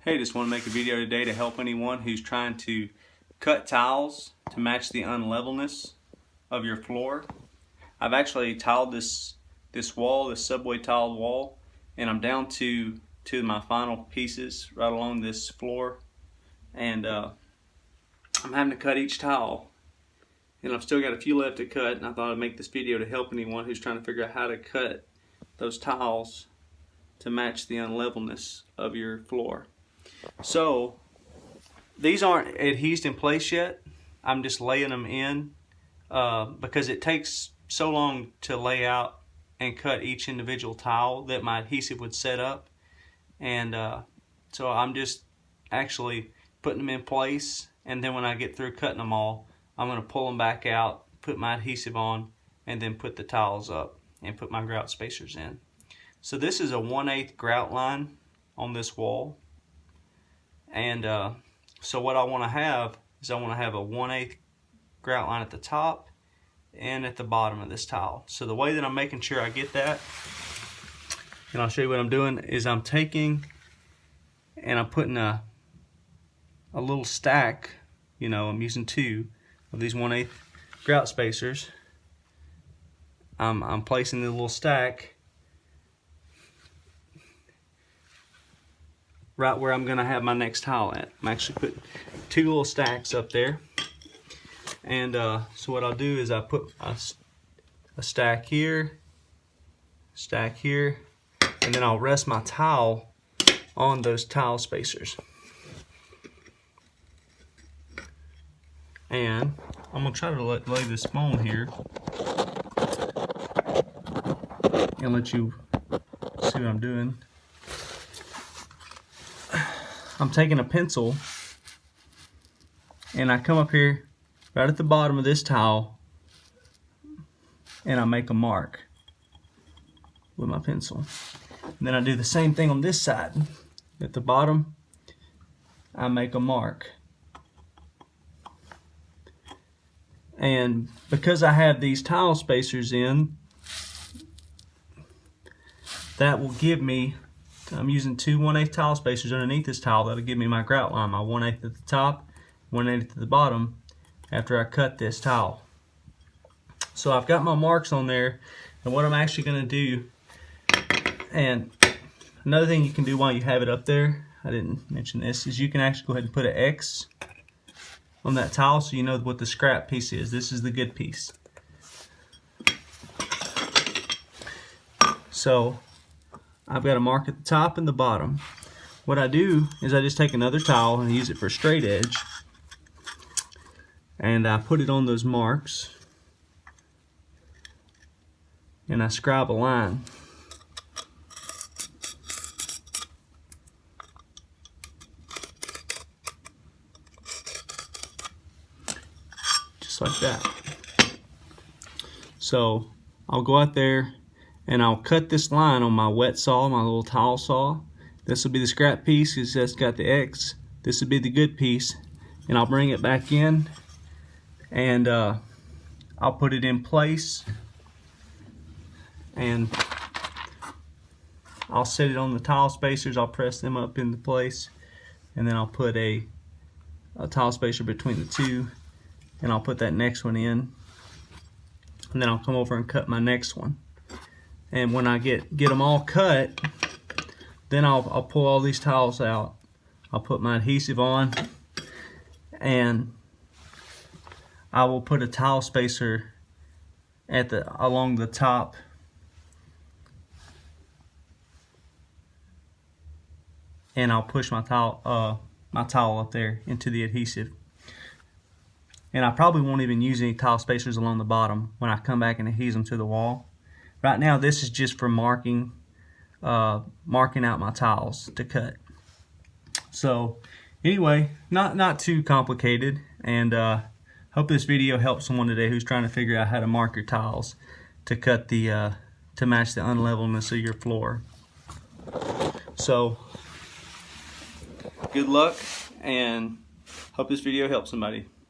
Hey, just want to make a video today to help anyone who's trying to cut tiles to match the unlevelness of your floor. I've actually tiled this wall, this subway tiled wall, and I'm down to my final pieces right along this floor, and I'm having to cut each tile, and I've still got a few left to cut, and I thought I'd make this video to help anyone who's trying to figure out how to cut those tiles to match the unlevelness of your floor. So these aren't adhesed in place yet. I'm just laying them in because it takes so long to lay out and cut each individual tile that my adhesive would set up, and so I'm just actually putting them in place, and then when I get through cutting them all, I'm going to pull them back out, put my adhesive on, and then put the tiles up and put my grout spacers in. So this is a 1/8 grout line on this wall. And so what I want to have is I want to have a 1/8 grout line at the top and at the bottom of this tile. So the way that I'm making sure I get that, and I'll show you what I'm doing, is I'm taking and I'm putting a little stack, I'm using 2 of these 1/8 grout spacers. I'm placing the little stack right where I'm going to have my next tile at. I'm actually putting 2 little stacks up there, and so what I'll do is I put a stack here, and then I'll rest my tile on those tile spacers. And I'm going to try to lay this bone here and let you see what I'm doing. I'm taking a pencil and I come up here right at the bottom of this tile and I make a mark with my pencil. And then I do the same thing on this side. At the bottom, I make a mark. And because I have these tile spacers in, that will give me, I'm using 2 1/8 tile spacers underneath this tile. That'll give me my grout line, my 1/8 at the top, 1/8 at the bottom after I cut this tile. So I've got my marks on there, and what I'm actually going to do, and another thing you can do while you have it up there, I didn't mention this, is you can actually go ahead and put an X on that tile so you know what the scrap piece is. This is the good piece. So I've got a mark at the top and the bottom. What I do is I just take another towel and use it for straight edge, and I put it on those marks and I scribe a line. Just like that. So I'll go out there and I'll cut this line on my wet saw, my little tile saw. This will be the scrap piece because that's got the X. This will be the good piece, and I'll bring it back in, and I'll put it in place, and I'll set it on the tile spacers. I'll press them up into place, and then I'll put a tile spacer between the 2, and I'll put that next one in, and then I'll come over and cut my next one. And when I get them all cut, then I'll pull all these tiles out. I'll put my adhesive on, and I will put a tile spacer along the top, and I'll push my tile up there into the adhesive. And I probably won't even use any tile spacers along the bottom when I come back and adhese them to the wall. Right now, this is just for marking out my tiles to cut. So anyway, not too complicated, and hope this video helps someone today who's trying to figure out how to mark your tiles to cut to match the unlevelness of your floor. So good luck, and hope this video helps somebody.